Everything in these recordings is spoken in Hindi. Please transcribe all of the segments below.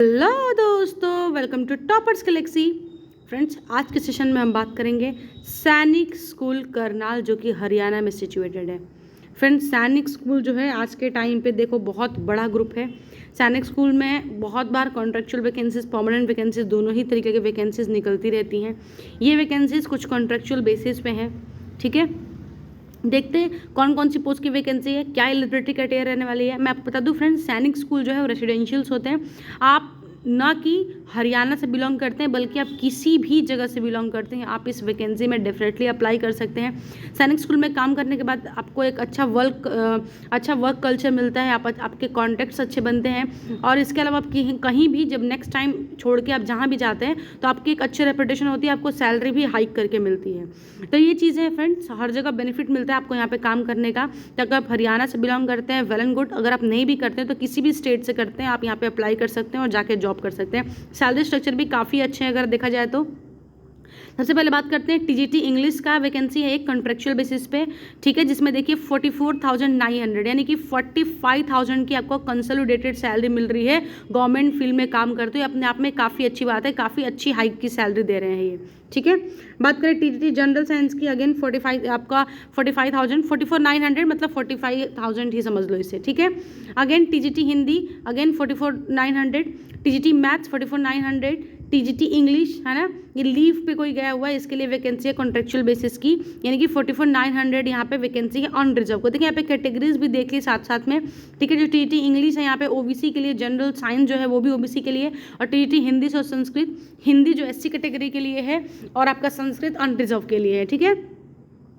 हेलो दोस्तों, welcome to Toppers Galaxy. Friends, आज के सेशन में हम बात करेंगे सैनिक स्कूल करनाल, जो कि हरियाणा में सिचुएटेड है। फ्रेंड्स, सैनिक स्कूल जो है आज के टाइम पे देखो बहुत बड़ा ग्रुप है। सैनिक स्कूल में बहुत बार कॉन्ट्रेक्चुअल वैकेंसीज, परमानेंट वैकेंसीज, दोनों ही तरीके की वैकेंसीज निकलती रहती हैं। ये वैकेंसीज कुछ कॉन्ट्रेक्चुअल बेसिस पे हैं, ठीक है। देखते हैं कौन कौन सी पोस्ट की वैकेंसी है, क्या एलिजिबिलिटी क्राइटेरिया रहने वाली है। मैं आपको बता दूं फ्रेंड्स, सैनिक स्कूल जो है वो रेसिडेंशियल्स होते हैं। आप ना कि हरियाणा से बिलोंग करते हैं, बल्कि आप किसी भी जगह से बिलोंग करते हैं, आप इस वैकेंसी में डेफिनेटली अप्लाई कर सकते हैं। सैनिक स्कूल में काम करने के बाद आपको एक अच्छा वर्क कल्चर मिलता है, आपके कॉन्टैक्ट्स अच्छे बनते हैं, और इसके अलावा आप कहीं भी जब नेक्स्ट टाइम छोड़ के आप जहाँ भी जाते हैं तो आपकी एक अच्छी रेपुटेशन होती है, आपको सैलरी भी हाइक करके मिलती है। तो ये चीज़ें हैं फ्रेंड्स, हर जगह बेनिफिट मिलता है आपको यहाँ पे काम करने का। तो अगर आप हरियाणा से बिलोंग करते हैं, वेल एंड गुड। अगर आप नहीं भी करते हैं तो किसी भी स्टेट से करते हैं, आप यहाँ पे अप्लाई कर सकते हैं और जाके जॉब कर सकते हैं। सैलरी स्ट्रक्चर भी काफ़ी अच्छे हैं अगर देखा जाए तो। सबसे पहले बात करते हैं टीजीटी इंग्लिश का वैकेंसी है एक कॉन्ट्रेक्चुअल बेसिस पे, ठीक है, जिसमें देखिए 44,900 यानी कि 45,000 की आपको कंसोलिडेटेड सैलरी मिल रही है। गवर्नमेंट फील्ड में काम करते हो, अपने आप में काफ़ी अच्छी बात है, काफ़ी अच्छी हाइक की सैलरी दे रहे हैं ये, ठीक है। बात करें टीजीटी जनरल साइंस की, अगेन 44,900 मतलब 45,000 ही समझ लो इसे, ठीक है। Again TGT Hindi again 44,900, TGT maths 44,900, TGT English है ना, ये लीव पे कोई गया हुआ है, इसके लिए वैकेंसी है कॉन्ट्रेक्चुअल बेसिस की, यानी कि 44,900 यहाँ पे वैकेंसी है ऑन रिजर्व को। देखिए यहाँ पे कैटेगरीज भी देख ली साथ साथ में, ठीक है। जो टीजीटी इंग्लिश है यहाँ पे ओबीसी के लिए, जनरल साइंस जो है वो भी ओबीसी के लिए, और टीजीटी हिंदी और संस्कृत, हिंदी जो एससी कैटेगरी के लिए है और आपका संस्कृत ऑन रिजर्व के लिए है, ठीक है।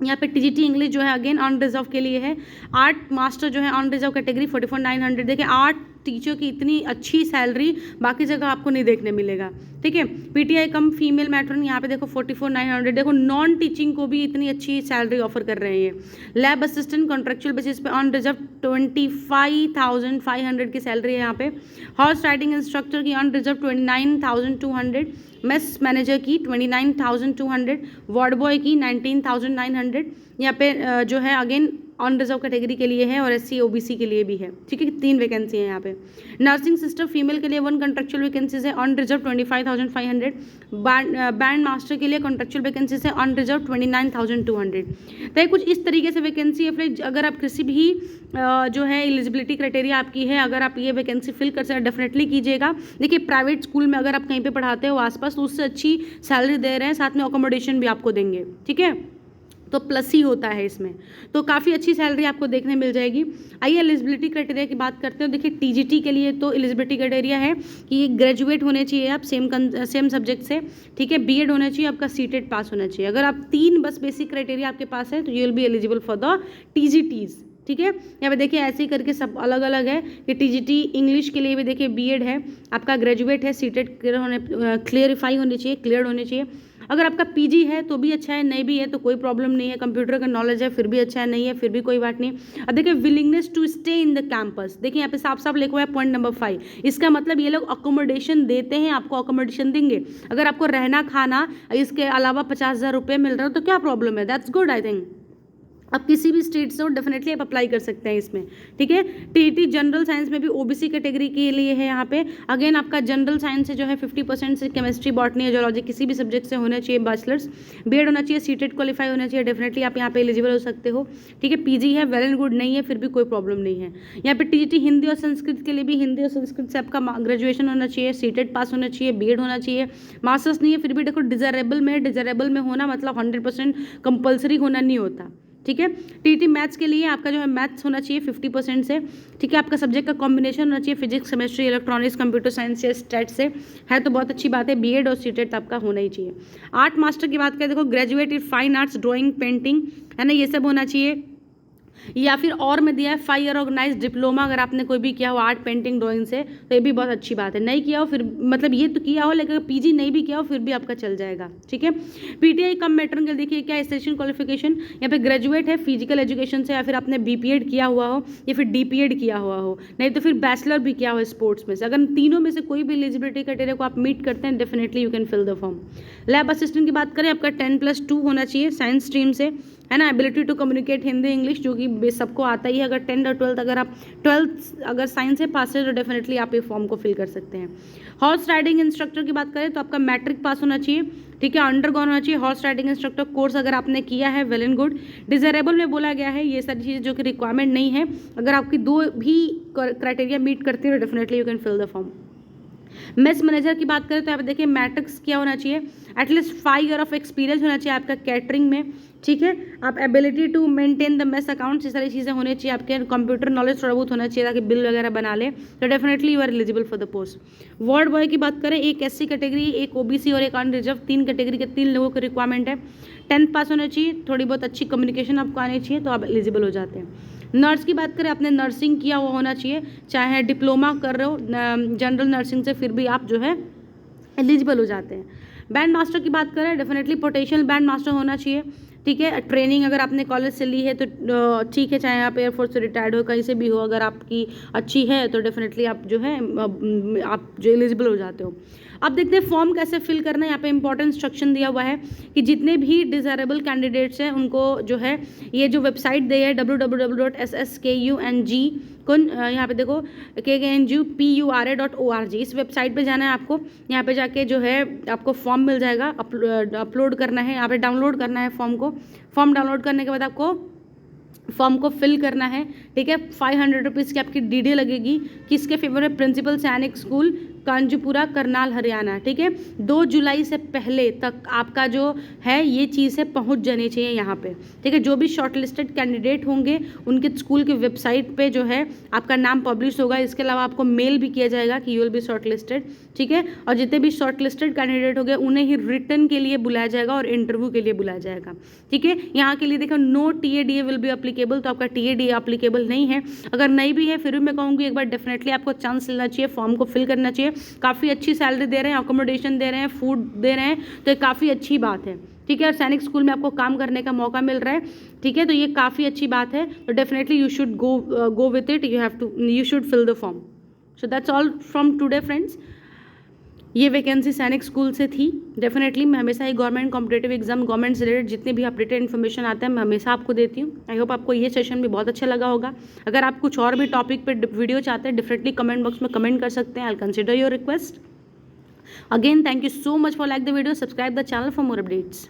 यहाँ पे टीजीटी इंग्लिश जो है अगेन ऑन रिजर्व के लिए है। आर्ट मास्टर जो है ऑन रिजर्व कैटेगरी 44,900। देखिए आर्ट टीचर की इतनी अच्छी सैलरी बाकी जगह आपको नहीं देखने मिलेगा, ठीक है। पीटीआई कम फीमेल मैट्रन यहाँ पे देखो 44,900। देखो नॉन टीचिंग को भी इतनी अच्छी सैलरी ऑफर कर रहे हैं। लैब असिस्टेंट कॉन्ट्रेक्चुअल बेसिस पे ऑन रिजर्व 25,500 की सैलरी है यहाँ पे। हॉर्स राइडिंग इंस्ट्रक्टर की ऑन रिजर्व 29,200, मेस मैनेजर की 29,200, वार्ड बॉय की 19,900। यहाँ पे जो है अगेन ऑन रिजर्व कैटेगरी के लिए है और एससी ओबीसी के लिए भी है, ठीक है। 3 वैकेंसी है यहाँ पे। नर्सिंग सिस्टर फीमेल के लिए 1 कॉन्ट्रेक्चुअल वैकेंसीज है ऑन रिजर्व 25,500। बैंड मास्टर के लिए कॉन्ट्रेक्चुअल वैकेंसीज है ऑन रिजर्व 29,200। तो कुछ इस तरीके से वैकेंसी है। फिर अगर आप किसी भी जो है एलिजिबिलिटी क्राइटेरिया आपकी है, अगर आप ये वैकेंसी फिल कर सकते डेफिनेटली कीजिएगा। देखिए प्राइवेट स्कूल में अगर आप कहीं पे पढ़ाते हो आसपास तो उससे अच्छी सैलरी दे रहे हैं, साथ में अकोमोडेशन भी आपको देंगे, ठीक है, तो प्लस ही होता है इसमें, तो काफ़ी अच्छी सैलरी आपको देखने मिल जाएगी। आइए एलिजिबिलिटी क्राइटेरिया की बात करते हैं। देखिए टीजीटी के लिए तो एलिजिबिलिटी क्राइटेरिया है कि ग्रेजुएट होने चाहिए आप सेम सब्जेक्ट से, ठीक है। बीएड होना चाहिए, आपका सीटेट पास होना चाहिए। अगर आप 3 बस बेसिक क्राइटेरिया आपके पास है तो you will be eligible for the TGTs, ठीक है। यहाँ पे देखिए ऐसे ही करके सब अलग अलग है कि टीजीटी इंग्लिश के लिए भी देखिए बीएड है, आपका ग्रेजुएट है, सीटेट क्लियरिफाई होनी चाहिए, क्लियर होनी चाहिए। अगर आपका पीजी है तो भी अच्छा है, नहीं भी है तो कोई प्रॉब्लम नहीं है, कंप्यूटर का नॉलेज है फिर भी अच्छा है, नहीं है फिर भी कोई बात नहीं। अब देखिए willingness to stay in the campus, देखिए यहाँ पे साफ साफ लिखा हुआ है पॉइंट नंबर 5। इसका मतलब ये लोग अकोमोडेशन देते हैं, आपको अकोमोडेशन देंगे। अगर आपको रहना खाना इसके अलावा 50,000 रुपये मिल रहा है तो क्या प्रॉब्लम है, दैट्स गुड आई थिंक। आप किसी भी स्टेट से हो डेफिनेटली आप अप्लाई कर सकते हैं इसमें, ठीक है। टीटी जनरल साइंस में भी ओबीसी कैटेगरी के लिए है यहाँ पे। अगेन आपका जनरल साइंस से जो है 50% से केमिस्ट्री, बॉटनी या जोलॉजी किसी भी सब्जेक्ट से होना चाहिए बैचलर्स, बीएड होना चाहिए, सीटेट क्वालिफाई होना चाहिए, डेफिनेटली आप यहाँ पे एलिजिबल हो सकते हो, ठीक है। पीजी है, वेल एंड गुड, नहीं है फिर भी कोई प्रॉब्लम नहीं है। यहाँ पे टीजीटी हिंदी और संस्कृत के लिए भी हिंदी और संस्कृत से आपका ग्रेजुएशन होना चाहिए, सीटेट पास होना चाहिए, बीएड होना चाहिए, मास्टर्स नहीं है फिर भी देखो डिजायरेबल में होना मतलब 100% कंपल्सरी होना नहीं होता, ठीक है। टीटी मैथ्स के लिए आपका जो है मैथ्स होना चाहिए 50% से, ठीक है। आपका सब्जेक्ट का कॉम्बिनेशन होना चाहिए physics, chemistry, electronics, computer science या स्टैट से है तो बहुत अच्छी बात है। बीएड और सीटेट आपका होना ही चाहिए। आर्ट मास्टर की बात करें, देखो graduate in fine arts, drawing, painting है ना, ये सब होना चाहिए। या फिर और में दिया है 5 ईयर ऑर्गेनाइज डिप्लोमा, अगर आपने कोई भी किया हो आर्ट पेंटिंग ड्राइंग से तो ये भी बहुत अच्छी बात है। नहीं किया हो फिर मतलब ये तो किया हो लेकिन पीजी नहीं भी किया हो फिर भी आपका चल जाएगा, ठीक है। पीटीआई कम मैट्रन के देखिए क्या स्टेशन क्वालिफिकेशन, यहाँ पे ग्रेजुएट है फिजिकल एजुकेशन से, या फिर आपने बीपीएड किया हुआ हो या फिर डीपीएड किया हुआ हो, नहीं तो फिर बैचलर भी किया हो स्पोर्ट्स में से। अगर तीनों में से कोई भी एलिजिबिलिटी क्राइटेरिया को आप मीट करते हैं definitely you can fill the form. Lab assistant की बात करें, आपका 10+2 होना चाहिए साइंस स्ट्रीम से, है ना, ability to communicate Hindi English, जो कि सबको आता ही है। अगर 10th और 12th अगर आप 12th अगर साइंस से पास है तो डेफिनेटली आप ये फॉर्म को फिल कर सकते हैं। हॉर्स राइडिंग इंस्ट्रक्टर की बात करें तो आपका मैट्रिक पास होना चाहिए, ठीक है, अंडरगॉन होना चाहिए हॉर्स राइडिंग इंस्ट्रक्टर कोर्स अगर आपने किया है, वेल एंड गुड। डिजायरेबल में बोला गया है ये सारी चीज़ें जो कि रिक्वायरमेंट नहीं है, अगर आपकी 2 भी क्राइटेरिया मीट करती है तो definitely you can fill the form. Mess manager की बात करें तो यहाँ पे देखिए मैट्रिक्स क्या होना चाहिए, एटलीस्ट 5 ईयर ऑफ एक्सपीरियंस होना चाहिए आपका कैटरिंग में, ठीक है। आप ability to maintain the mess accounts, ये सारी चीज़ें होनी चाहिए आपके, कंप्यूटर नॉलेज थोड़ा बहुत होना चाहिए ताकि बिल वगैरह बना ले, तो definitely you are eligible for the post. Ward boy की बात करें, एक SC कैटेगरी, एक OBC और एक अनरिजर्व, 3 कैटेगरी के 3 लोगों की रिक्वायरमेंट है। 10th पास होना चाहिए, थोड़ी बहुत अच्छी कम्युनिकेशन आपको आनी चाहिए, तो आप एलिजिबल हो जाते हैं। नर्स की बात करें, आपने नर्सिंग किया हुआ होना चाहिए, चाहे डिप्लोमा कर रहे हो जनरल नर्सिंग से, फिर भी आप जो है एलिजिबल हो जाते हैं। बैंड मास्टर की बात करें, डेफिनेटली पोटेंशियल बैंड मास्टर होना चाहिए, ठीक है। ट्रेनिंग अगर आपने कॉलेज से ली है तो ठीक है, चाहे आप एयरफोर्स से रिटायर्ड हो, कहीं से भी हो, अगर आपकी अच्छी है तो डेफिनेटली आप जो है आप जो एलिजिबल हो जाते हो। अब देखते हैं फॉर्म कैसे फिल करना है। यहाँ पे इंपॉर्टेंट इंस्ट्रक्शन दिया हुआ है कि जितने भी डिजायरेबल कैंडिडेट्स हैं उनको जो है ये जो वेबसाइट दी है www.ssKUNG को यहाँ पे देखो KKNGPURA.org, इस वेबसाइट पे जाना है आपको। यहाँ पे जाके जो है आपको फॉर्म मिल जाएगा, अपलोड करना है, यहाँ पे डाउनलोड करना है फॉर्म को। फॉर्म डाउनलोड करने के बाद आपको फॉर्म को फिल करना है, ठीक है। 500 रुपीज़ की आपकी DD लगेगी, किसके फेवर में, प्रिंसिपल सैनिक स्कूल कांजूपुरा करनाल हरियाणा, ठीक है। 2 जुलाई से पहले तक आपका जो है ये चीज़ें पहुंच जानी चाहिए यहाँ पे, ठीक है। जो भी शॉर्टलिस्टेड कैंडिडेट होंगे उनके स्कूल की वेबसाइट पे जो है आपका नाम पब्लिश होगा, इसके अलावा आपको मेल भी किया जाएगा कि यू विल बी शॉर्टलिस्टेड, ठीक है। और जितने भी शॉर्टलिस्टेड कैंडिडेट हो गए उन्हें ही रिटर्न के लिए बुलाया जाएगा और इंटरव्यू के लिए बुलाया जाएगा, ठीक है। यहाँ के लिए देखो no TADA will be applicable, तो आपका TADA अप्लीकेबल नहीं है। अगर नहीं भी है फिर भी मैं कहूँगी एक बार डेफिनेटली आपको चांस लेना चाहिए, फॉर्म को फिल करना चाहिए। काफ़ी अच्छी सैलरी दे रहे हैं, अकोमोडेशन दे रहे हैं, फूड दे रहे हैं, तो ये काफ़ी अच्छी बात है, ठीक है। और सैनिक स्कूल में आपको काम करने का मौका मिल रहा है, ठीक है, तो ये काफ़ी अच्छी बात है। तो definitely you should go with it, you should fill the form. So that's all from today friends. ये वैकेंसी सैनिक स्कूल से थी। डेफिनेटली मैं हमेशा ही गवर्नमेंट कॉम्पिटेटिव एग्जाम, गवर्नमेंट से रिलेटेड जितने भी अपडेटेड इन्फॉर्मेशन आते हैं मैं हमेशा आपको देती हूँ। आई होप आपको ये सेशन भी बहुत अच्छा लगा होगा। अगर आप कुछ और भी टॉपिक पे वीडियो चाहते हैं डेफिनेटली कमेंट बॉक्स में कमेंट कर सकते हैं। I will consider your request. Again thank you so much for like the video, subscribe the channel for more updates.